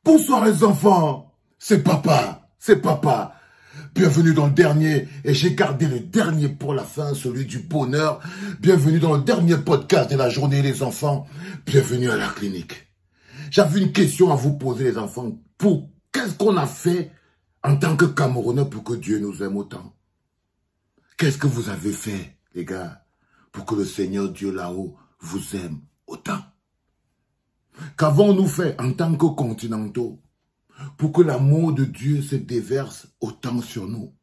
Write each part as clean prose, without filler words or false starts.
Bonsoir les enfants, c'est papa. Bienvenue dans le dernier, et j'ai gardé le dernier pour la fin, celui du bonheur. Bienvenue dans le dernier podcast de la journée les enfants. Bienvenue à la clinique. J'avais une question à vous poser les enfants. Qu'est-ce qu'on a fait en tant que Camerounais pour que Dieu nous aime autant? Qu'est-ce que vous avez fait les gars pour que le Seigneur Dieu là-haut vous aime autant? Qu'avons-nous fait en tant que continentaux pour que l'amour de Dieu se déverse autant sur nous?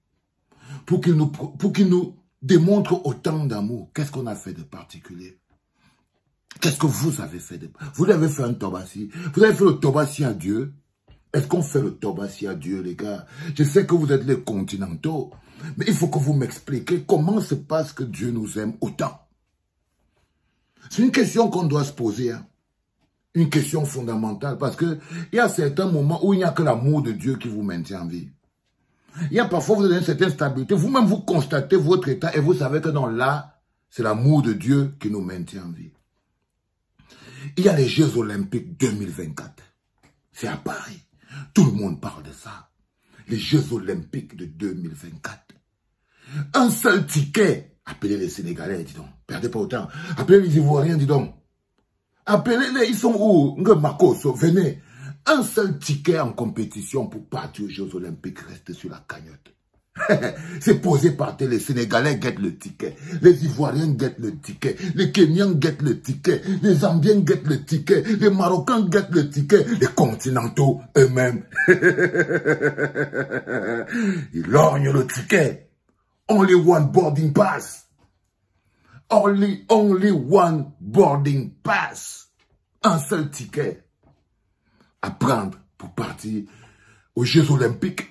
Pour qu'il nous démontre autant d'amour. Qu'est-ce qu'on a fait de particulier? Qu'est-ce que vous avez fait de... Vous avez fait un tobassi. Vous avez fait le tobassi à Dieu. Est-ce qu'on fait le tobassi à Dieu, les gars? Je sais que vous êtes les continentaux, mais il faut que vous m'expliquiez comment se passe que Dieu nous aime autant. C'est une question qu'on doit se poser, hein. Une question fondamentale, parce que il y a certains moments où il n'y a que l'amour de Dieu qui vous maintient en vie. Il y a parfois, vous avez une certaine stabilité. Vous-même, vous constatez votre état et vous savez que non, là, c'est l'amour de Dieu qui nous maintient en vie. Il y a les Jeux Olympiques 2024. C'est à Paris. Tout le monde parle de ça. Les Jeux Olympiques de 2024. Un seul ticket. Appelez les Sénégalais, dis donc. Perdez pas autant. Appelez les Ivoiriens, dis donc. Appelez-les, ils sont où? Makoso, venez. Un seul ticket en compétition pour partir aux Jeux Olympiques reste sur la cagnotte. C'est posé par terre. Les Sénégalais guettent le ticket. Les Ivoiriens guettent le ticket. Les Kenyans guettent le ticket. Les Zambiens guettent le ticket. Les Marocains guettent le ticket. Les continentaux eux-mêmes. Ils lorgnent le ticket. Only one boarding pass. Only one boarding pass. Un seul ticket à prendre pour partir aux Jeux Olympiques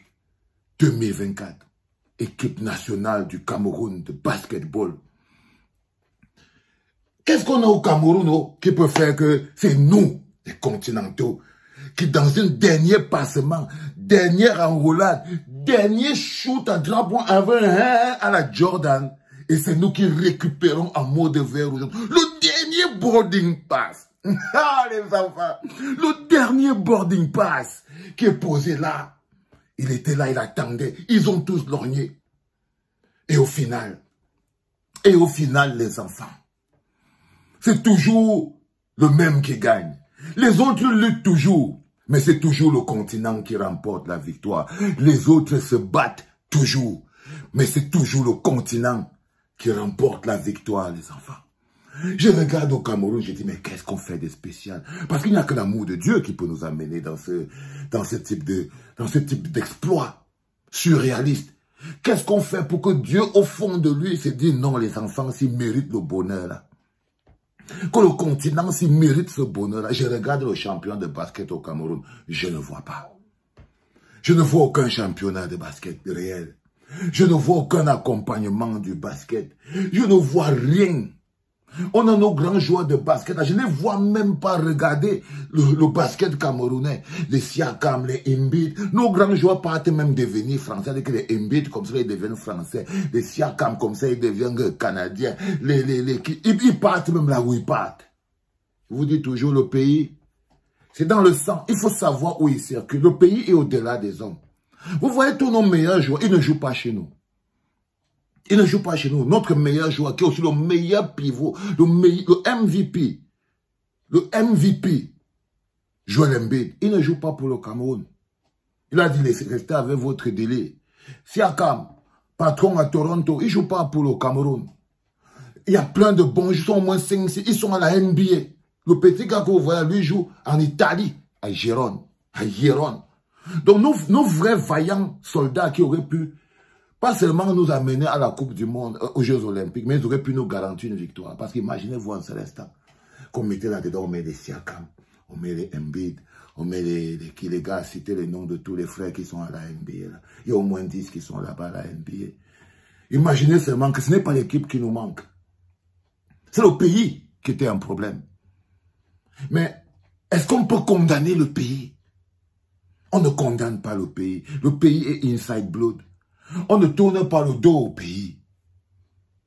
2024. Équipe nationale du Cameroun de basketball. Qu'est-ce qu'on a au Cameroun qui peut faire que c'est nous, les continentaux, qui dans un dernier passement, dernière enroulade, dernier shoot à 3 points à la Jordan, et c'est nous qui récupérons en mot de verre aujourd'hui le dernier boarding pass. Ah les enfants, le dernier boarding pass qui est posé là. Il était là, il attendait. Ils ont tous lorgné. Et au final, les enfants, c'est toujours le même qui gagne. Les autres luttent toujours, mais c'est toujours le continent qui remporte la victoire. Les autres se battent toujours, mais c'est toujours le continent qui remporte la victoire, les enfants. Je regarde au Cameroun, je dis, mais qu'est-ce qu'on fait de spécial? Parce qu'il n'y a que l'amour de Dieu qui peut nous amener dans ce type d'exploit surréaliste. Qu'est-ce qu'on fait pour que Dieu, au fond de lui, se dise, non, les enfants, s'ils méritent le bonheur, là. Que le continent, s'il mérite ce bonheur-là. Je regarde le champion de basket au Cameroun, je ne vois pas. Je ne vois aucun championnat de basket réel. Je ne vois aucun accompagnement du basket. Je ne vois rien. On a nos grands joueurs de basket. Je ne les vois même pas regarder le basket camerounais. Les Siakam, les Embiid. Nos grands joueurs partent même devenir français. Les Embiid, comme ça, ils deviennent français. Les Siakam, comme ça, ils deviennent canadiens. Ils partent même là où ils partent. Je vous dis toujours, le pays, c'est dans le sang. Il faut savoir où il circule. Le pays est au-delà des hommes. Vous voyez tous nos meilleurs joueurs, ils ne jouent pas chez nous. Il ne joue pas chez nous. Notre meilleur joueur, qui est aussi le meilleur pivot, le MVP, Joel Embiid, il ne joue pas pour le Cameroun. Il a dit, restez avec votre délai. Siakam, patron à Toronto, il ne joue pas pour le Cameroun. Il y a plein de bons, ils sont au moins 5-6, ils sont à la NBA. Le petit gars que vous voyez, lui joue en Italie, à Gérone. Donc nos vrais vaillants soldats qui auraient pu pas seulement nous amener à la Coupe du Monde, aux Jeux Olympiques, mais ils auraient pu nous garantir une victoire. Parce qu'imaginez-vous en seul instant qu'on mettait là-dedans, on met les Siakam, on met les Embiid, on met les gars, citer les noms de tous les frères qui sont à la NBA. Là. Il y a au moins 10 qui sont là-bas à la NBA. Imaginez seulement que ce n'est pas l'équipe qui nous manque. C'est le pays qui était un problème. Mais est-ce qu'on peut condamner le pays? On ne condamne pas le pays. Le pays est inside blood. On ne tourne pas le dos au pays.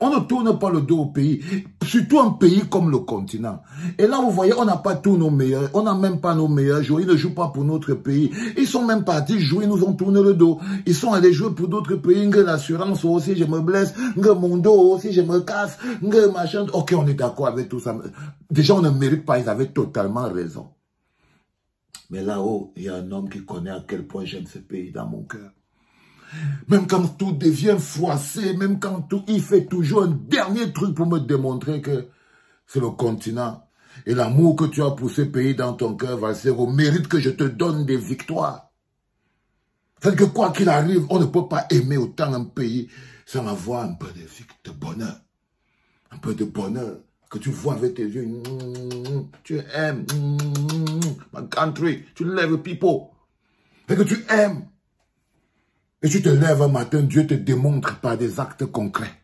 On ne tourne pas le dos au pays, surtout un pays comme le continent. Et là, vous voyez, on n'a pas tous nos meilleurs, on n'a même pas nos meilleurs joueurs, ils ne jouent pas pour notre pays. Ils sont même partis jouer, ils nous ont tourné le dos. Ils sont allés jouer pour d'autres pays, l'assurance aussi, je me blesse, mon dos aussi, je me casse, machin. Ok, on est d'accord avec tout ça. Déjà, on ne mérite pas, ils avaient totalement raison. Mais là-haut, il y a un homme qui connaît à quel point j'aime ce pays dans mon cœur. Même quand tout devient froissé, même quand tout, il fait toujours un dernier truc pour me démontrer que c'est le continent. Et l'amour que tu as pour ce pays dans ton cœur va servir au mérite que je te donne des victoires. C'est-à-dire que quoi qu'il arrive, on ne peut pas aimer autant un pays sans avoir un peu de bonheur. Un peu de bonheur que tu vois avec tes yeux. Tu aimes. My country. Tu lèves people. Et que tu aimes. Et tu te lèves un matin, Dieu te démontre par des actes concrets.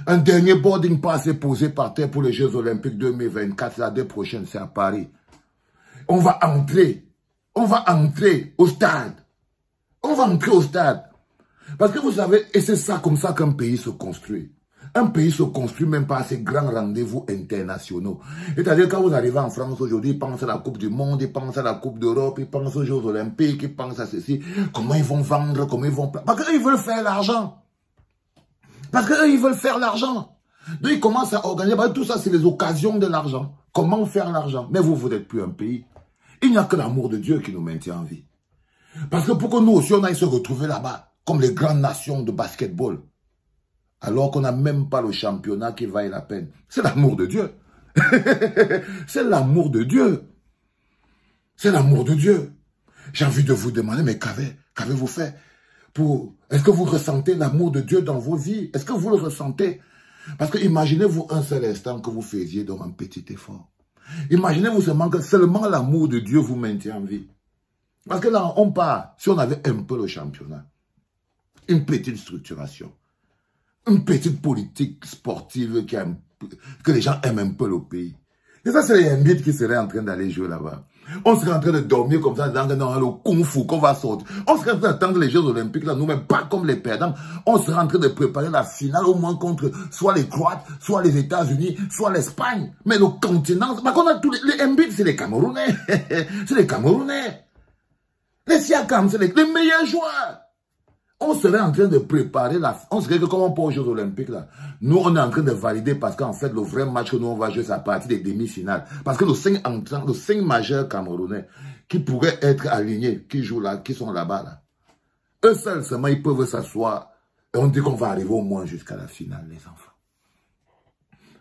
Un dernier boarding pass est posé par terre pour les Jeux Olympiques 2024. L'année prochaine, c'est à Paris. On va entrer. On va entrer au stade. On va entrer au stade. Parce que vous savez, et c'est ça comme ça qu'un pays se construit. Un pays se construit même par ces grands rendez-vous internationaux. C'est-à-dire quand vous arrivez en France aujourd'hui, ils pensent à la Coupe du Monde, ils pensent à la Coupe d'Europe, ils pensent aux Jeux Olympiques, ils pensent à ceci. Comment ils vont vendre, comment ils vont... Parce qu'eux, ils veulent faire l'argent. Parce qu'eux, ils veulent faire l'argent. Donc ils commencent à organiser. Tout ça, c'est les occasions de l'argent. Comment faire l'argent? Mais vous n'êtes plus un pays. Il n'y a que l'amour de Dieu qui nous maintient en vie. Parce que pour que nous aussi, on aille se retrouver là-bas, comme les grandes nations de basketball, alors qu'on n'a même pas le championnat qui vaille la peine. C'est l'amour de Dieu. C'est l'amour de Dieu. C'est l'amour de Dieu. J'ai envie de vous demander, mais qu'avez-vous fait pour... Est-ce que vous ressentez l'amour de Dieu dans vos vies? Est-ce que vous le ressentez? Parce que imaginez-vous un seul instant que vous faisiez donc un petit effort. Imaginez-vous seulement que seulement l'amour de Dieu vous maintient en vie. Parce que là, on part, si on avait un peu le championnat, une petite structuration, une petite politique sportive que les gens aiment un peu le pays. Et ça, c'est les Mbites qui seraient en train d'aller jouer là-bas. On serait en train de dormir comme ça, dans le kung fu qu'on va sortir. On serait en train d'attendre les Jeux Olympiques, là, nous-mêmes, pas comme les perdants. On serait en train de préparer la finale, au moins contre soit les Croates, soit les États-Unis, soit l'Espagne. Mais le continent, parce qu'on a tous les Mbites, c'est les Camerounais. C'est les Camerounais. Les Siakam, c'est les meilleurs joueurs. On serait en train de préparer on serait que comme on part aux Jeux Olympiques là. Nous, on est en train de valider parce qu'en fait, le vrai match que nous, on va jouer, c'est à partir des demi-finales. Parce que le 5 majeurs camerounais qui pourraient être alignés, qui jouent là, qui sont là-bas là. Eux seuls seulement, ils peuvent s'asseoir et on dit qu'on va arriver au moins jusqu'à la finale, les enfants.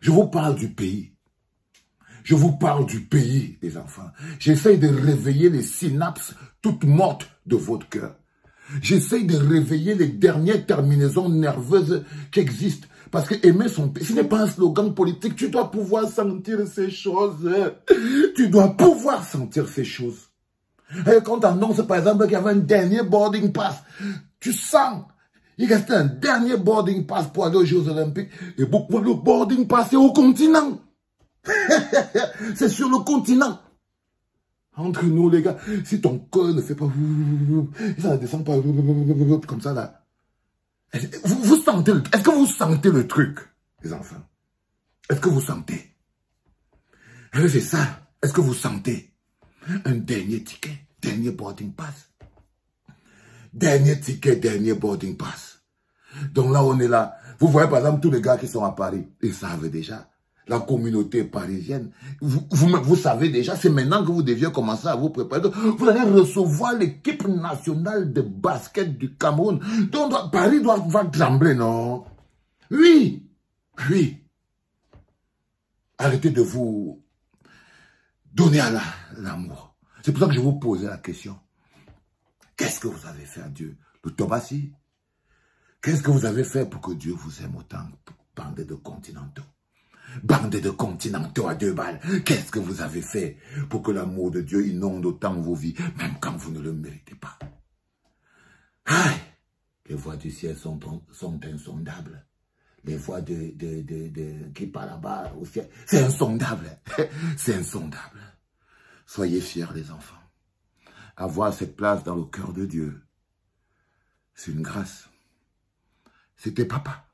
Je vous parle du pays. Je vous parle du pays, les enfants. J'essaye de réveiller les synapses toutes mortes de votre cœur. J'essaye de réveiller les dernières terminaisons nerveuses qui existent. Parce que aimer son pays, ce n'est pas un slogan politique. Tu dois pouvoir sentir ces choses. Tu dois pouvoir sentir ces choses. Et quand on annonce par exemple qu'il y avait un dernier boarding pass, tu sens, il restait un dernier boarding pass pour aller aux Jeux Olympiques. Et beaucoup le boarding pass est au continent. C'est sur le continent. Entre nous, les gars, si ton cœur ne fait pas... Ça ne descend pas comme ça, là. Vous sentez... Est-ce que vous sentez le truc, les enfants? Est-ce que vous sentez? C'est ça. Est-ce que vous sentez un dernier ticket, dernier boarding pass? Dernier ticket, dernier boarding pass. Donc là, on est là. Vous voyez, par exemple, tous les gars qui sont à Paris, ils savent déjà. La communauté parisienne, vous savez déjà, c'est maintenant que vous deviez commencer à vous préparer. Vous allez recevoir l'équipe nationale de basket du Cameroun. Donc Paris va trembler, non? Oui, oui. Arrêtez de vous donner à l'amour. C'est pour ça que je vous posais la question. Qu'est-ce que vous avez fait à Dieu? Le Tobassi? Qu'est-ce que vous avez fait pour que Dieu vous aime autant? Bande de continentaux. Bande de continentaux à 2 balles. Qu'est-ce que vous avez fait pour que l'amour de Dieu inonde autant vos vies, même quand vous ne le méritez pas? Aïe! Les voix du ciel sont insondables. Les voix qui parlent là-bas au ciel, c'est insondable. C'est insondable. Soyez fiers, les enfants. Avoir cette place dans le cœur de Dieu, c'est une grâce. C'était papa.